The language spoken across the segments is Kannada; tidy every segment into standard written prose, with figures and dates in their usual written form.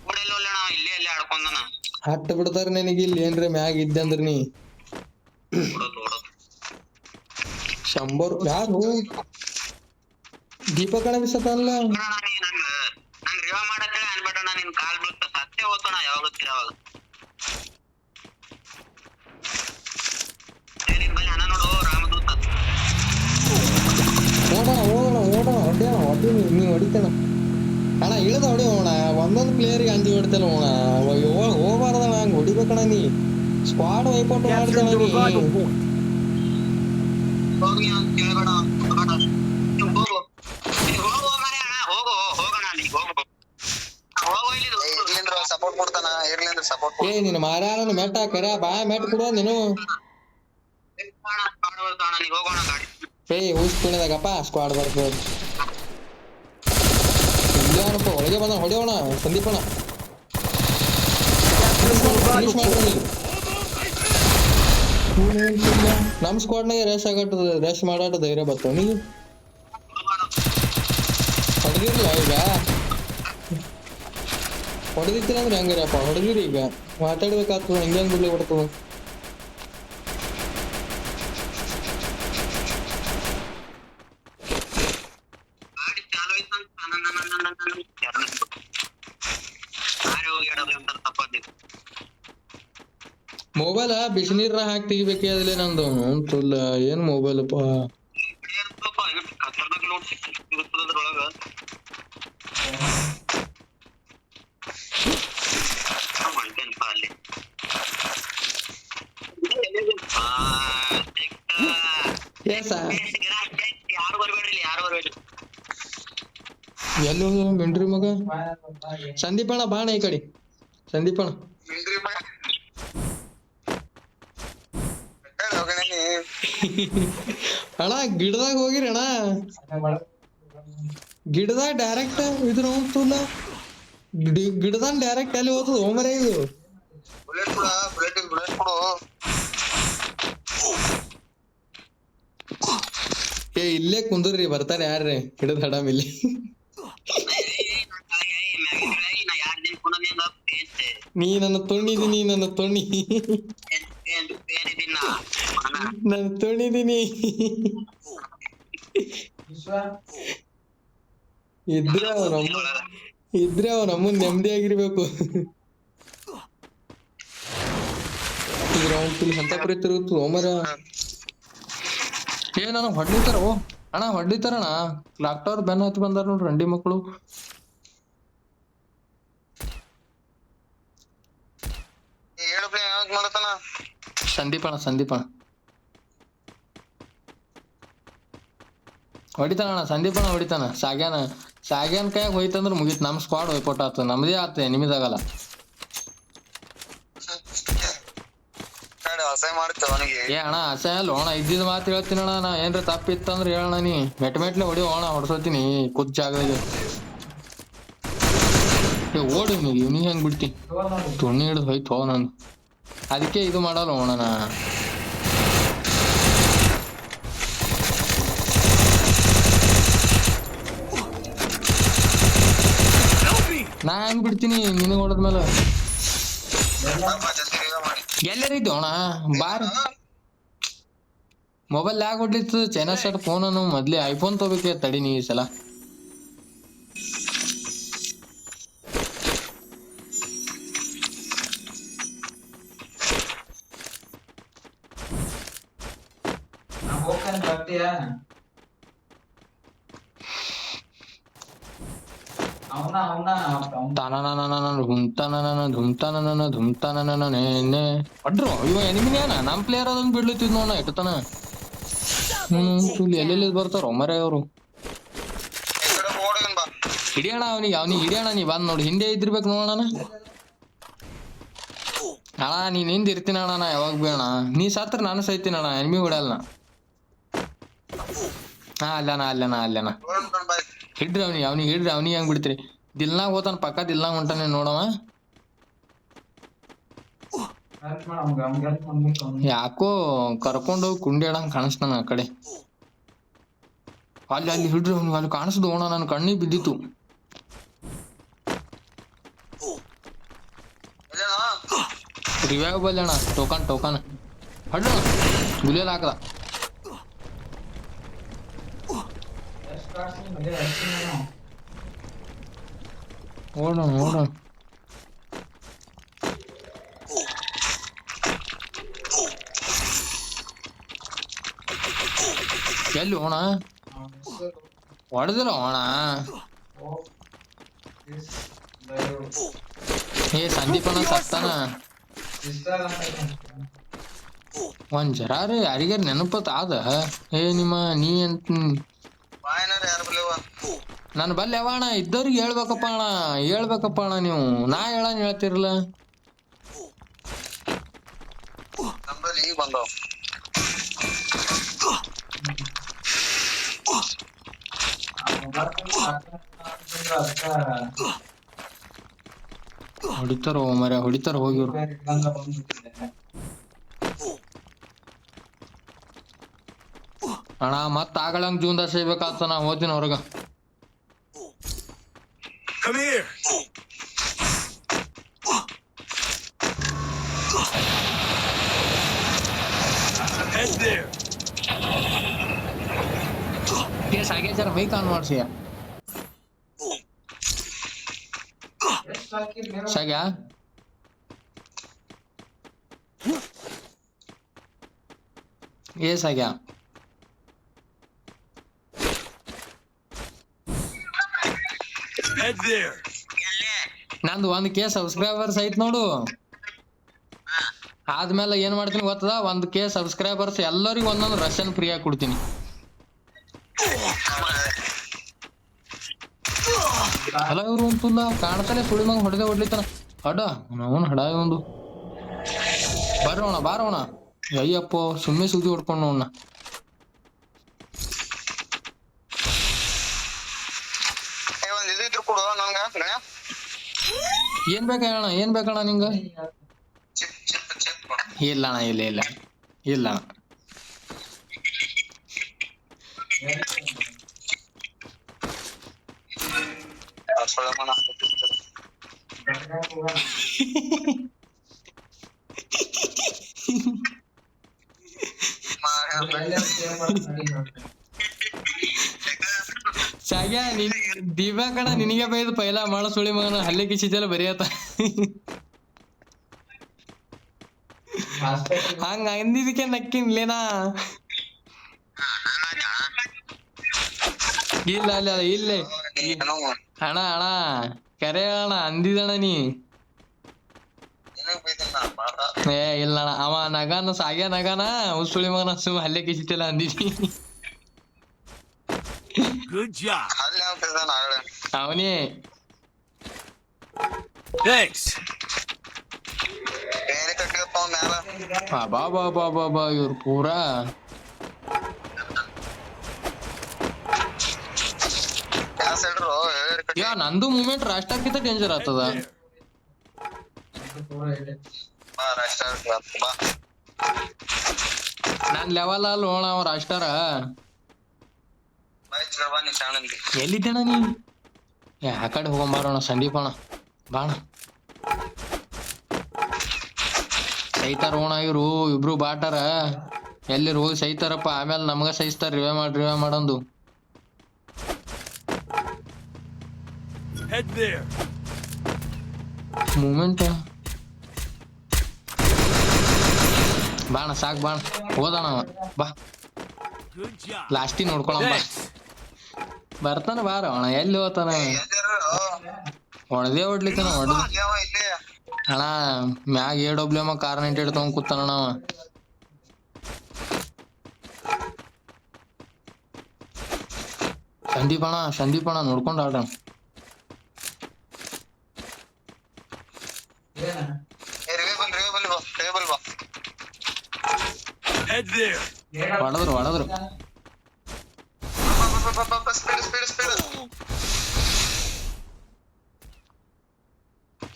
ಮೂಡೆಲ್ಲ ಅಣ್ಣ ಇಲ್ಲೇ ಅಲ್ಲೇ ಆಡ್ಕೊಂಡನ ಹಟ್ಟ ಬಿಡ್ತಾರ ನಿನಗೆ ಇಲ್ಲಿ ಏನ್ರಿ ಮ್ಯಾಗ ಇದ್ದೆ ಅಂದ್ರ ನೀ ಓಡೋದು 100 ಯಾರು ದೀಪಕಣ ಬಿಸತಲ್ಲ ನಂಗೆ ರಿವಾ ಮಾಡತ್ತೇಳಿ ಅನ್ಬೇಡಣ್ಣ ನಿನ್ ಕಾಲ್ ಬೀಳ್ತ ಸತ್ಯ ಹೋತಣ ಯಾವಾಗ ಗೊತ್ತಿಲ್ಲ ಅವಾಗ ನಿನ್ ಬಲ್ಲಿ ಹಣ ನೋಡು ರಾಮದೂತ ಓಡೋಣ ಹೊಡಿ ನೀ ಹೊಡಿತಾನ ಅಣ್ಣ ಇಳಿದ ಹೊಡಿಯೋಣ ಒಂದೊಂದು ಪ್ಲೇಯರ್ಗೆ ಅಂಜಿ ಹೊಡಿತಲ್ಲ ಅಣ್ಣ ಹೋಗ್ಬಾರ್ದಣ್ಣ ಹಂಗೆ ಹೊಡಿಬೇಕಣ್ಣ ನೀ ಸ್ಕ್ವಾಡ್ ವೈಪೌಟ್ ಮಾಡ್ತಾನ ನೀ ಹೋಗಿ ಅಂತ ಕೇಳಬೇಡ ಹೋಗು ಹೋಗೋಣ ಅಲ್ಲಿ ಹೋಗೋ ಇಲ್ಲಿ ಸಪೋರ್ಟ್ ಕೊಡ್ತಾನ ಇರ್ಲಿಂದ್ರ ಸಪೋರ್ಟ್ ಏ ನಿನ್ನ ಮಾರ್ಯಾನ ಮೆಟ್ ಹಾಕರ ಬಾ ಮೆಟ್ ಕೊಡುವ ನೀನು ಹೋಗೋಣ ಗಾಡಿ ಏಯ್ ಊಸ್ ಕುಣಿದಾಗಪ್ಪ ಸ್ಕ್ವಾಡ್ ಬರ್ತದೆ ಇಲ್ಲಪ್ಪ ಒಳಗೆ ಬಂದ ಹೊಡೆಯೋಣ ಸಂದೀಪಣ್ಣ ಫಿನಿಶ್ ಮಾಡ್ರಿ ನಮ್ ಸ್ಕ್ವಾಡ್ನಾಗೆ ರೇಸ್ ಮಾಡಾಟ ಧೈರ್ಯ ಬರ್ತಾವ ನೀ ಹೊಡೆದಿರಲ್ಲ ಈಗ ಹೊಡೆದಿತ್ತಿಲ್ಲ ಅಂದ್ರೆ ಹೆಂಗಿರಪ್ಪ ಹೊಡೆದಿರಿ ಈಗ ಮಾತಾಡ್ಬೇಕಾಗ್ತದ ಹೆಂಗ್ ಬಿಡ್ಲಿ ಬರ್ತದ ಮೊಬೈಲ್ ಬಿಸಿನೀರ ಹಾಕಿ ತೆಗಿಬೇಕೇ ಅದ್ಲೇ ನಂದು ಅಂತಲ್ಲ ಏನ್ ಮೊಬೈಲ್ ಅಪ್ಪ ಯಾರು ಬರ್ಬೇಡ್ರಿ ಎಲ್ಲಿ ಹೋದ ಮಿಂಡ್ರಿ ಮಗ ಸಂದೀಪಣ್ಣ ಬಾಣ ಈ ಕಡೆ ಸಂದೀಪಣ್ಣ ಅಣ್ಣ ಗಿಡದಾಗ ಹೋಗಿರಿ ಅಣ್ಣ ಗಿಡದಾಗ ಡೈರೆಕ್ಟ್ ಇದ್ರ ಹೋಗ್ತಲ್ಲ ಗಿಡದಾಗ ಡೈರೆಕ್ಟ್ ಅಲ್ಲಿ ಹೋಗ್ತದ ಹೋಮರೇ ಇದು ಏ ಇಲ್ಲೇ ಕುಂದ್ರಿ ಬರ್ತಾರೆ ಯಾರ್ರಿ ಗಿಡದ ಹಡಮ್ ಇಲ್ಲಿ ನೀ ನನ್ನ ತೊಣ್ಣಿದೀನಿ ನನ್ನ ತೊಣ್ಣಿದೀನಿ ಇದ್ರೆ ಅವನಮ್ಮ ನೆಮ್ಮದಿಯಾಗಿರ್ಬೇಕು ಸಂತಾಪುರ ತಿರುಗುತ್ತ ಹೋಮರ ಏ ನನಗ್ ಹೊಡ್ಲಿತಾರ ಅಣ್ಣ ಹೊಡ್ಲಿತಾರಣ್ಣ ಕ್ಲಾಕ್ ಟವರ್ ಬೆನ್ನ ಹತ್ತಿ ಬಂದಾರ ನೋಡ್ರಿ ರಂಡಿ ಮಕ್ಕಳು ಸಂದೀಪಣ್ಣ ಹೊಡಿತಾನ ಸಂದೀಪಣ್ಣ ಹೊಡಿತಾನ ಸಾಗ್ಯಾನ ಕೈಯಾಗ ಹೋಯ್ತಂದ್ರ ಮುಗೀತ್ ನಮ್ ಸ್ಕ್ವಾಡ್ ಹೋಯ್ಪೋಟ ಆತ ನಮ್ದೇ ಆತ ನಿಮಿದಾಗಲ್ಲ ಏ ಅಣ್ಣ ಅಸಹ್ಯ ಅಲ್ಲ ಅಣ್ಣ ಇದ್ದಿದ್ ಮಾತು ಹೇಳ್ತೀನಿ ಅಣ್ಣ ನಾ ಏನ್ರ ತಪ್ಪಿತ್ತಂದ್ರ ಹೇಳಣ್ಣ ನೀ ಮೆಟ್ಲೆ ಹೊಡಿ ಅಣ್ಣ ಹೊಡ್ಸೋತೀನಿ ಕುದ್ ಜಾಗದಾಗ ಓಡಿ ನೀ ಹೆಂಗ್ ಬಿಡ್ತಿ ತುಣ್ಣಿ ಹಿಡಿದು ಹೋಯ್ತು ನಾನು ಅದಕ್ಕೆ ಇದು ಮಾಡಲ್ಲ ಅಣ್ಣ ನಾ ಹೆಂಗ್ ಬಿಡ್ತೀನಿ ನಿನಗ್ ಹೊಡೆದ್ಮೇಲೆ ಎಲ್ಲರಿದ್ದು ಅಣ್ಣ ಬಾರ್ ಮೊಬೈಲ್ ಯಾಕೆ ಹೊಡ್ಲಿತ್ತು ಚೈನಾ ಸ್ಟಾರ್ಟ್ ಫೋನ್ ಅನ್ನು ಮೊದ್ಲೇ ಐಫೋನ್ ತಗೋಬೇಕೆ ತಡಿ ನೀ ಈ ಸಲ ಅಡ್ರು ಇವ ಎನಿಮಿನೇನ ನಮ್ ಪ್ಲೇಯರ್ ಅದನ್ನ ಬಿಡ್ಲತ್ತಿದ್ ನೋಡ ಇಟ್ಟತನ ಎಲ್ಲೆಲ್ಲಿ ಬರ್ತಾರ ಮರೆ ಅವರು ಹಿಡಿಯೋಣ ಅವನಿಗೆ ಹಿಡಿಯೋಣ ನೀ ಬಂದ್ ನೋಡಿ ಹಿಂದೆ ಇದ್ದಿರ್ಬೇಕು ನೋಡೋಣ ಅಣ್ಣ ನೀನ್ ಹಿಂದ್ ಇರ್ತೀನಿ ಅಣ್ಣ ನಾ ಯಾವಾಗ ಬೇಡ ನೀ ಸತ್ರ ನಾನು ಸೈತೀನಿ ಅಣ್ಣ ಎನಿಮಿ ಹೊಡಲ್ಲ ಅಲ್ಲನ ಹಿಡ್ರಿ ಅವನಿಗೆ ಹೆಂಗ್ ಬಿಡ್ತೀರಿ ದಿಲ್ನಾಗ ಹೋತಾನ ಪಕ್ಕ ದಿಲ್ನಾಗ ಹೊಂಟಾನೆ ನೋಡವ ಯಾಕೋ ಕರ್ಕೊಂಡೋಗಿ ಕುಂಡಿ ಆಡಂಗ್ ಕಾಣಿಸ್ತಾನ ಆ ಕಡೆ ಅಲ್ಲಿ ಹಿಡ್ರಿ ಅವ್ನಿಗೆ ಅಲ್ಲಿ ಕಾಣಿಸ್ದು ಓಣ ನನ್ ಕಣ್ಣಿಗೆ ಬಿದ್ದಿತ್ತು ರಿವೈವ್ ಬಲ್ಲಿ ಅಣ್ಣ ಟೋಕನ್ ಹಡ್ಡ ಗುಲಿಯಲ್ ಹಾಕದ ಓಡೋಣ ಎಲ್ಲಿ ಹೋಣ ಹೊಡೆದಿಲ್ಲ ಹೋಣ ಏ ಸಂದೀಪನ ಸತ್ತಾನ ಒಂದ್ ಜರ ರೀ ಯಾರಿಗಾರ ನೆನಪತ್ ಆದ ಏ ನಿಮ್ಮ ನೀ ಅಂತ ನನ್ ಬಲ್ಲಿ ಯಾವ ಅಣ್ಣ ಇದ್ದವ್ರಿಗೆ ಹೇಳ್ಬೇಕಪ್ಪ ಅಣ್ಣ ನೀವು ನಾ ಹೇಳ್ತಿರಲ್ಲ ಈಗ ಬಂದವ್ ಹೊಡಿತಾರ ಹೋಗಿವ್ರು ಅಣ್ಣ ಮತ್ತ ಆಗಳಂಗ್ ಜೂನ್ದಾಗ ಸೇರ್ಬೇಕಾಗ್ತ ನಾ ಹೋಗ್ತೀನಿ ಹೊರಗ ಸಾಗೆ ಜರ ಬೈಕ್ ಆನ್ ಮಾಡ್ಸಿಯ ಸಾಗ್ಯಾ ಸಾಗ್ಯಾ ನಂದು 1K ಸಬ್ಸ್ಕ್ರೈಬರ್ಸ್ ಐತ್ ನೋಡು ಆದ್ಮೇಲೆ ಏನ್ ಮಾಡ್ತೀನಿ ಗೊತ್ತದ 1K ಸಬ್ಸ್ಕ್ರೈಬರ್ಸ್ ಎಲ್ಲರಿಗೂ ಒಂದೊಂದು ರಶನ್ ಫ್ರೀ ಆಗಿ ಕೊಡ್ತೀನಿ ಅಲ್ಲ ಇವ್ರು ಅಂತಲ್ಲ ಕಾಣ್ತಲೇ ಸುಳಿ ಮಗ ಹೊಡೆದೇ ಹೊಡ್ಲಿತ್ತಾನ ಅಡ ಅವನು ಹಡ ಒಂದು ಬಾರೋಣ ಅಯ್ಯಪ್ಪ ಸುಮ್ಮನೆ ಸೂಜಿ ಹೊಡ್ಕೊಂಡು ನೋಡಣ ಏನ್ ಬೇಕಣ್ಣ ನಿಂಗ ಇಲ್ಲ ಸಾಗ್ಯ ದಿವ್ಯಾ ಕಣ ನಿನಗೆ ಬೈದು ಪೈಲ ಮಾಡ ಸುಳಿ ಮಗನ ಹಲ್ಲೆ ಕಿಸಿದೆಲ್ಲ ಬರಿಯತ್ತ ಹಂಗ ಅಂದಿದಕ್ಕೆ ನಕ್ಕಿನ್ಲೇನಾ ಇಲ್ಲ ಇಲ್ಲೇ ಅಣ್ಣ ಕರೆ ಅಣ್ಣ ಅಂದಿದಣ್ಣ ನೀ ಇಲ್ಲ ಅಣ್ಣ ಅವ ನಗಾನ ಸಾಗ್ಯ ನಗಾನ ಸುಳಿ ಮಗನ ಸುಮ್ ಹಲ್ಲೆ ಕಿಸಿತಿಲ್ಲ ಅಂದಿದಿ ಅವನೇ ಬಾ ಇವ್ರು ಪೂರಾ ನಂದು ಮೂಮೆಂಟ್ ರಾಷ್ಟ್ರಕ್ಕಿಂತ ಡೇಂಜರ್ ಆಗ್ತದ ನಾನ್ ಲೆವೆಲ್ ಅಲ್ಲಿ ಹೋಣ ಅವ ರಾಷ್ಟ್ರ ಎಲ್ಲಿದ್ದೇಣ ನೀ ಆ ಕಡೆ ಹೋಗೊಂಬಾರೋಣ ಸಂದೀಪಣ್ಣ ಬಾಣ ಸೈತಾರ ಹೋಣ ಇವ್ರು ಇಬ್ರು ಬಾಟಾರ ಎಲ್ಲಿರು ಹೋಗಿ ಸೈತಾರಪ್ಪ ಆಮೇಲೆ ನಮ್ಗ ಸಹಿಸ್ತಾರ ರಿವೈವ್ ಮಾಡಂದು ಮೂಮೆಂಟ್ ಬಾಣ ಸಾಕ್ ಬಾಣ ಹೋದಣ ಬಾ ಲಾಸ್ಟಿ ನೋಡ್ಕೊಳ ಬರ್ತಾನ ಬಾರ ಅಣ್ಣ ಎಲ್ಲಿ ಹೋತಾನ ಹೊಡೆದೇ ಹೊಡ್ಲಿಕ್ಕನ ಅಣ್ಣ ಮ್ಯಾಗ AW ಕಾರ್ 98 ತಗೊಂಡ್ ಕೂತಾನ ಅವ ಸಂದೀಪಣ್ಣ ನೋಡ್ಕೊಂಡ್ ಆಡೋಣ ಹೊಡೆದ್ರು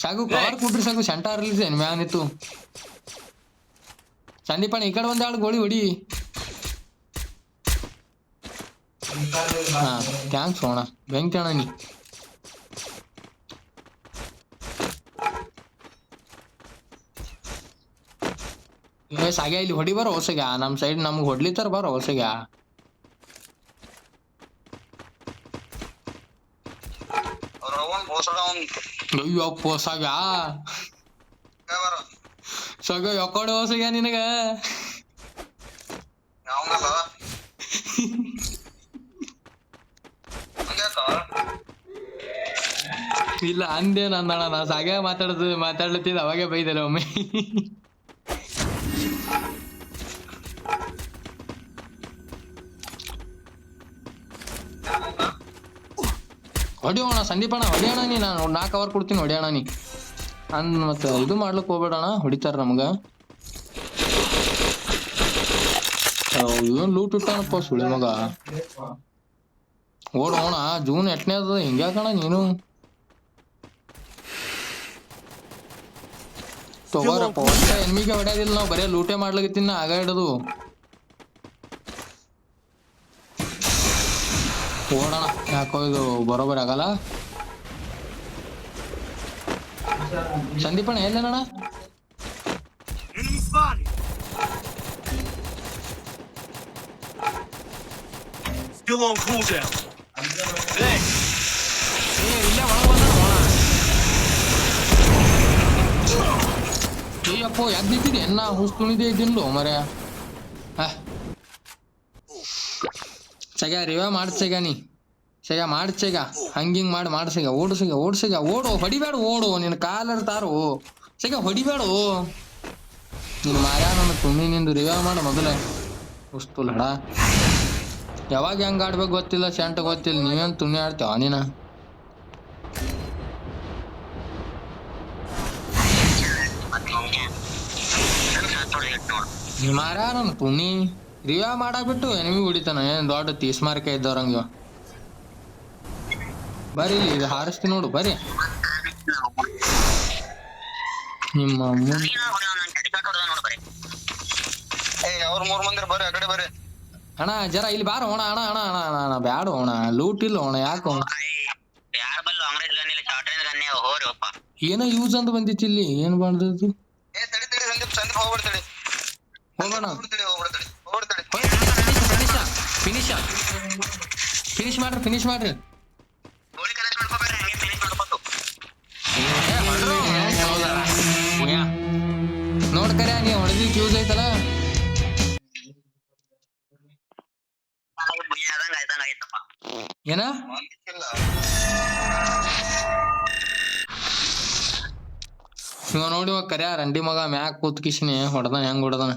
ಸಾಕು ಕವರ್ ಕೊಟ್ರಿ ಸಾಕು ಸೆಂಟ ರಿಲೀಸ್ ಏನ್ ಮ್ಯಾನ್ ಇತ್ತು ಸಂದೀಪಣ್ಣ ಈ ಕಡೆ ಒಂದ್ ಆಳು ಗೋಳಿ ಹೊಡಿ ಥ್ಯಾಂಕ್ಸ್ ಅಣ್ಣ ಬೆಂಕಿ ಅಣ್ಣ ನೀ ಸಾಗ್ಯ ಇಲ್ಲಿ ಹೊಡಿ ಬರೋ ಹೊಸಗ್ಯ ನಮ್ ಸೈಡ್ ನಮ್ಗ್ ಹೊಡ್ಲಿತ್ತಾರ ಬರೋ ಹೊಸಗ್ಯ ಅಯ್ಯಪ್ಪ ಸಾಗ್ಯ ಸಾಗ್ಯ ಯಾಕಡೆ ಹೊಸಗ್ಯ ನಿನಗ ಇಲ್ಲ ಅಂದೇನ ಅಂದಣ ನಾ ಸಾಗ್ಯ ಮಾತಾಡ್ಲತ್ತಿದ್ದ ಅವಾಗೆ ಬೈದಲ್ಲ ಒಮ್ಮೆ ಹೊಡಿಯೋಣ ಸಂದೀಪಣ್ಣ ಹೊಡಿಯೋಣ ನೀ ನಾನು 4 ಅವರ್ ಕೊಡ್ತೀನಿ ಹೊಡಿಯೋಣ ನೀ ಮತ್ತೆ ಇದು ಮಾಡ್ಲಿಕ್ಕೆ ಹೋಗ್ಬೇಡಣ ಹೊಡಿತಾರ ನಮ್ಗ ಇವನ್ ಲೂಟ್ ಇಟ್ಟಾನಪ್ಪ ಸುಳಿ ಮಗ ಓಡೋಣ ಜೂನ್ 8ನೇ ಅದ ಹಿಂಗ್ಯಾಕಣ ನೀನು ತಗೋರಪ್ಪ ಒಟ್ಟ ಎನ್ಮಿಗೆ ಹೊಡ್ಯೋದಿಲ್ಲ ನಾವು ಬರೇ ಲೂಟೆ ಮಾಡ್ಲಾಗತ್ತೀನಿ ಆಗ ಹಿಡದು ಓಡೋಣ ಯಾಕೋ ಇದು ಬರೋಬರ್ ಆಗಲ್ಲ ಸಂದೀಪಣ್ಣ ಎಲ್ಲೇನಣ್ಣ Still on cooldown. ಇಲ್ಲೇ ಒಳಗೆ ಬಂದ ಅಯ್ಯಪ್ಪ ಯಾಕೆ ನಿಂತಿದೆ ಎನ್ನ ಹುಸ್ ತುಣಿದೇ ಇದ್ದಿಲ್ಲ ಮರ ಸಗ ರಿವ ಮಾಡ್ಸಗ ನೀ ಸಗ ಮಾಡ್ಸಗ ಹಂಗಿಂಗ್ ಮಾಡ್ಸಗ ಓಡ್ಸಗ ಓಡು ಹೊಡಿಬೇಡ ಓಡು ನಿನ್ನ ಕಾಲರ್ ತಾರು ಸಗ ಹೊಡಿಬೇಡು ನೀನು ಮಾರ್ಯಾ ನನ್ನ ತುಣಿ ನಿಂದು ರಿವ ಮಾಡು ಮೊದಲೇ ಹುಸ್ತು ಲಡ ಯಾವಾಗ ಹೆಂಗ್ ಆಡ್ಬೇಕು ಗೊತ್ತಿಲ್ಲ ಸೆಂಟ ಗೊತ್ತಿಲ್ಲ ನೀವೇನ್ ತುಣಿ ಆಡ್ತೇವ ನೀನ ಮಾರ್ಯಾ ನನ್ನ ತುಣಿ ರಿವ ಮಾಡಾಕ್ಬಿಟ್ಟು ಎನಿಮಿ ಹೊಡಿತಾನ ಏನ್ ದೊಡ್ಡ ತೀಸ್ಮಾರ್ಕ ಇದ್ದವ್ರಂಗ ಬರೀ ಇದು ಹಾರಿಸ್ತಿ ನೋಡು ಬರೀ ನಿಮ್ಮ ಅವ್ರ 3 ಮಂದಿ ಬರ್ರಿ ಆ ಕಡೆ ಬರ್ರಿ ಅಣ್ಣ ಜರ ಇಲ್ಲಿ ಬಾರ ಹೋಣ ಅಣ್ಣ ಅಣ್ಣ ಅಣ್ಣ ಅಣ್ಣ ಬ್ಯಾಡ ಹೋಣ ಲೂಟ್ ಇಲ್ಲ ಹೋಣ ಯಾಕ ಯಾರ ಬಲ್ಲ ಅಂಗ್ರೇಜ್ ಗನ್ ಇಲ್ಲ ಶಾರ್ಟ್ ರೇಂಜ್ ಗನ್ನೇ ಹೋರಿ ಅಪ್ಪ ಏನೋ ಯೂಸ್ ಅಂತ ಬಂದಿತ್ತು ಇಲ್ಲಿ ಏನ್ ಮಾಡ್ದದು ತಡಿ ಸಂದೀಪ್ ಹೋಗ್ಬಿಡ್ತಡಿ ಹೋಗೋಣ ಫಿನಿಶ್ ಮಾಡ್ರಿ ಗೋಲಿ ಕಲೆಕ್ಟ್ ಮಾಡ್ಕೋಬೇಡ್ರಿ ಹಂಗೆ ಫಿನಿಶ್ ಮಾಡ್ಕೋತು ನೋಡ್ಕರ ನೀ ಹೊಡೆದಿಕ್ ಯೂಸ್ ಐತಲ್ಲ ಏನ ಇವ ನೋಡಿ ಕರ್ಯ ರಂಡಿ ಮಗ ಮ್ಯಾಕ್ ಕೂತ್ ಕಿಶಿನಿ ಹೊಡೆದ ಹೆಂಗ್ ಹೊಡೆದನ